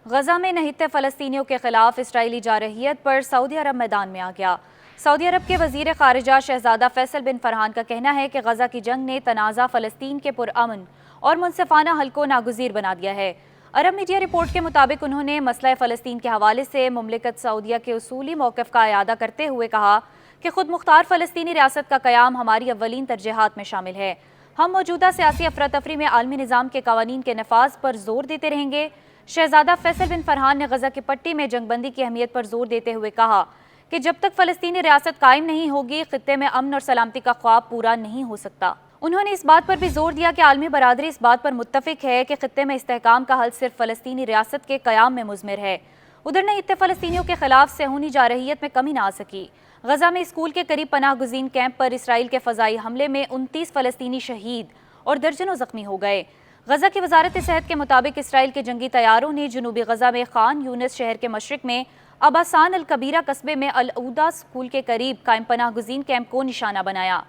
غزہ میں نہتے فلسطینیوں کے خلاف اسرائیلی جارحیت پر سعودی عرب میدان میں آ گیا۔ سعودی عرب کے وزیر خارجہ شہزادہ فیصل بن فرحان کا کہنا ہے کہ غزہ کی جنگ نے تنازع فلسطین کے پرامن اور منصفانہ حل کو ناگزیر بنا دیا ہے۔ عرب میڈیا رپورٹ کے مطابق انہوں نے مسئلہ فلسطین کے حوالے سے مملکت سعودیہ کے اصولی موقف کا اعادہ کرتے ہوئے کہا کہ خود مختار فلسطینی ریاست کا قیام ہماری اولین ترجیحات میں شامل ہے۔ ہم موجودہ سیاسی افراتفری میں عالمی نظام کے قوانین کے نفاذ پر زور دیتے رہیں گے۔ شہزادہ فیصل بن فرحان نے غزہ کی پٹی میں جنگ بندی کی اہمیت پر زور دیتے ہوئے کہا کہ جب تک فلسطینی ریاست قائم نہیں ہوگی، خطے میں امن اور سلامتی کا خواب پورا نہیں ہو سکتا۔ انہوں نے اس بات پر بھی زور دیا کہ عالمی برادری اس بات پر متفق ہے کہ خطے میں استحکام کا حل صرف فلسطینی ریاست کے قیام میں مضمر ہے۔ ادھر نہتے فلسطینیوں کے خلاف صہیونی جارحیت میں کمی نہ آ سکی۔ غزہ میں اسکول کے قریب پناہ گزین کیمپ پر اسرائیل کے فضائی حملے میں 29 فلسطینی شہید اور درجنوں زخمی ہو گئے۔ غزہ کی وزارت صحت کے مطابق اسرائیل کے جنگی طیاروں نے جنوبی غزہ میں خان یونس شہر کے مشرق میں اباسان الکبیرہ قصبے میں العودہ اسکول کے قریب قائم پناہ گزین کیمپ کو نشانہ بنایا۔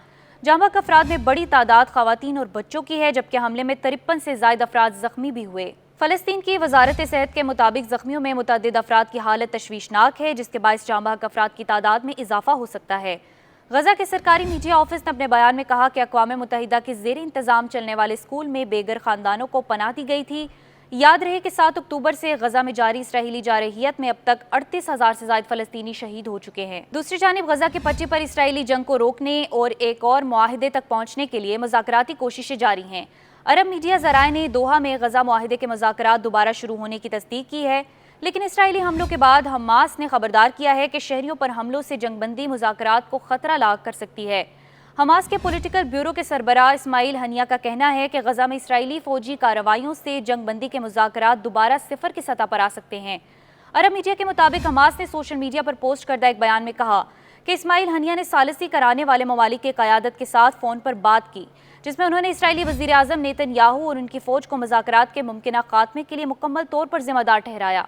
جاں بحق افراد میں بڑی تعداد خواتین اور بچوں کی ہے، جبکہ حملے میں 53 سے زائد افراد زخمی بھی ہوئے۔ فلسطین کی وزارت صحت کے مطابق زخمیوں میں متعدد افراد کی حالت تشویشناک ہے، جس کے باعث جاں بحق افراد کی تعداد میں اضافہ ہو سکتا ہے۔ غزہ کے سرکاری میڈیا آفس نے اپنے بیان میں کہا کہ اقوام متحدہ کے زیر انتظام چلنے والے اسکول میں بے گھر خاندانوں کو پناہ دی گئی تھی۔ یاد رہے کہ 7 اکتوبر سے غزہ میں جاری اسرائیلی جارحیت میں اب تک 38,000 سے زائد فلسطینی شہید ہو چکے ہیں۔ دوسری جانب غزہ کی پٹی پر اسرائیلی جنگ کو روکنے اور ایک اور معاہدے تک پہنچنے کے لیے مذاکراتی کوششیں جاری ہیں۔ عرب میڈیا ذرائع نے دوحہ میں غزہ معاہدے کے مذاکرات دوبارہ شروع ہونے کی تصدیق کی ہے، لیکن اسرائیلی حملوں کے بعد حماس نے خبردار کیا ہے کہ شہریوں پر حملوں سے جنگ بندی مذاکرات کو خطرہ لاحق کر سکتی ہے۔ حماس کے پولیٹیکل بیورو کے سربراہ اسماعیل ہنیہ کا کہنا ہے کہ غزہ میں اسرائیلی فوجی کارروائیوں سے جنگ بندی کے مذاکرات دوبارہ صفر کی سطح پر آ سکتے ہیں۔ عرب میڈیا کے مطابق حماس نے سوشل میڈیا پر پوسٹ کردہ ایک بیان میں کہا کہ اسماعیل ہنیہ نے ثالثی کرانے والے ممالک کی قیادت کے ساتھ فون پر بات کی، جس میں انہوں نے اسرائیلی وزیر اعظم نیتن یاہو اور ان کی فوج کو مذاکرات کے ممکنہ خاتمے کے لیے مکمل طور پر ذمہ دار ٹھہرایا۔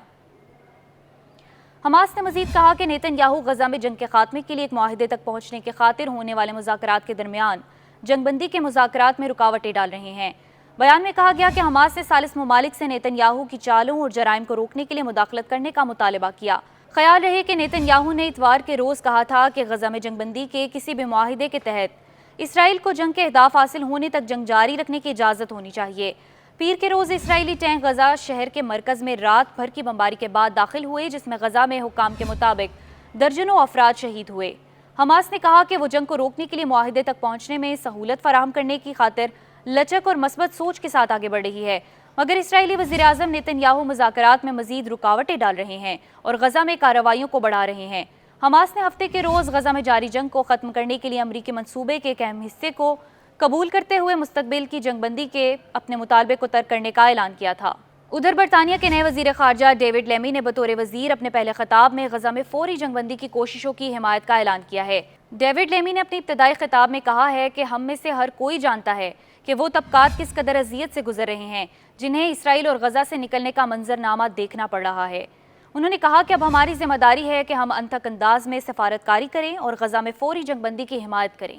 حماس نے مزید کہا کہ نیتن یاہو غزہ میں جنگ کے خاتمے کے لیے ایک معاہدے تک پہنچنے کی خاطر ہونے والے مذاکرات کے درمیان جنگ بندی کے مذاکرات میں رکاوٹیں ڈال رہے ہیں۔ بیان میں کہا گیا کہ حماس نے ثالث ممالک سے نیتن یاہو کی چالوں اور جرائم کو روکنے کے لیے مداخلت کرنے کا مطالبہ کیا۔ خیال رہے کہ نیتن یاہو نے اتوار کے روز کہا تھا کہ غزہ میں جنگ بندی کے کسی بھی معاہدے کے تحت اسرائیل کو جنگ کے اہداف حاصل ہونے تک جنگ جاری رکھنے کی اجازت ہونی چاہیے۔ پیر کے روز اسرائیلی ٹینک غزہ شہر کے مرکز میں رات بھر کی بمباری کے بعد داخل ہوئے، جس میں غزہ میں حکام کے مطابق درجنوں افراد شہید ہوئے۔ حماس نے کہا کہ وہ جنگ کو روکنے کے لیے معاہدے تک پہنچنے میں سہولت فراہم کرنے کی خاطر لچک اور مثبت سوچ کے ساتھ آگے بڑھ رہی ہے، مگر اسرائیلی وزیر اعظم نیتن یاہو مذاکرات میں مزید رکاوٹیں ڈال رہے ہیں اور غزہ میں کارروائیوں کو بڑھا رہے ہیں۔ حماس نے ہفتے کے روز غزہ میں جاری جنگ کو ختم کرنے کے لیے امریکی منصوبے کے ایک اہم حصے کو قبول کرتے ہوئے مستقبل کی جنگ بندی کے اپنے مطالبے کو ترک کرنے کا اعلان کیا تھا۔ ادھر برطانیہ کے نئے وزیر خارجہ ڈیوڈ لیمی نے بطور وزیر اپنے پہلے خطاب میں غزہ میں فوری جنگ بندی کی کوششوں کی حمایت کا اعلان کیا ہے۔ ڈیوڈ لیمی نے اپنی ابتدائی خطاب میں کہا ہے کہ ہم میں سے ہر کوئی جانتا ہے کہ وہ طبقات کس قدر اذیت سے گزر رہے ہیں جنہیں اسرائیل اور غزہ سے نکلنے کا منظرنامہ دیکھنا پڑ رہا ہے۔ انہوں نے کہا کہ اب ہماری ذمہ داری ہے کہ ہم انتھک انداز میں سفارتکاری کریں اور غزہ میں فوری جنگ بندی کی حمایت کریں۔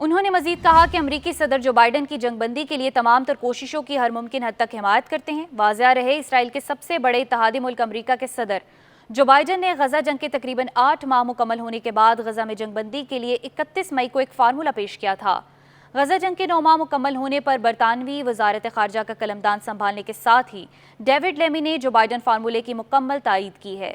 انہوں نے مزید کہا کہ امریکی صدر جو بائیڈن کی جنگ بندی کے لیے تمام تر کوششوں کی ہر ممکن حد تک حمایت کرتے ہیں۔ واضح رہے اسرائیل کے سب سے بڑے اتحادی ملک امریکہ کے صدر جو بائیڈن نے غزہ جنگ کے تقریباً 8 ماہ مکمل ہونے کے بعد غزہ میں جنگ بندی کے لیے 31 مئی کو ایک فارمولہ پیش کیا تھا۔ غزہ جنگ کے 9 ماہ مکمل ہونے پر برطانوی وزارت خارجہ کا قلمدان سنبھالنے کے ساتھ ہی ڈیوڈ لیمی نے جو بائیڈن فارمولے کی مکمل تائید کی ہے۔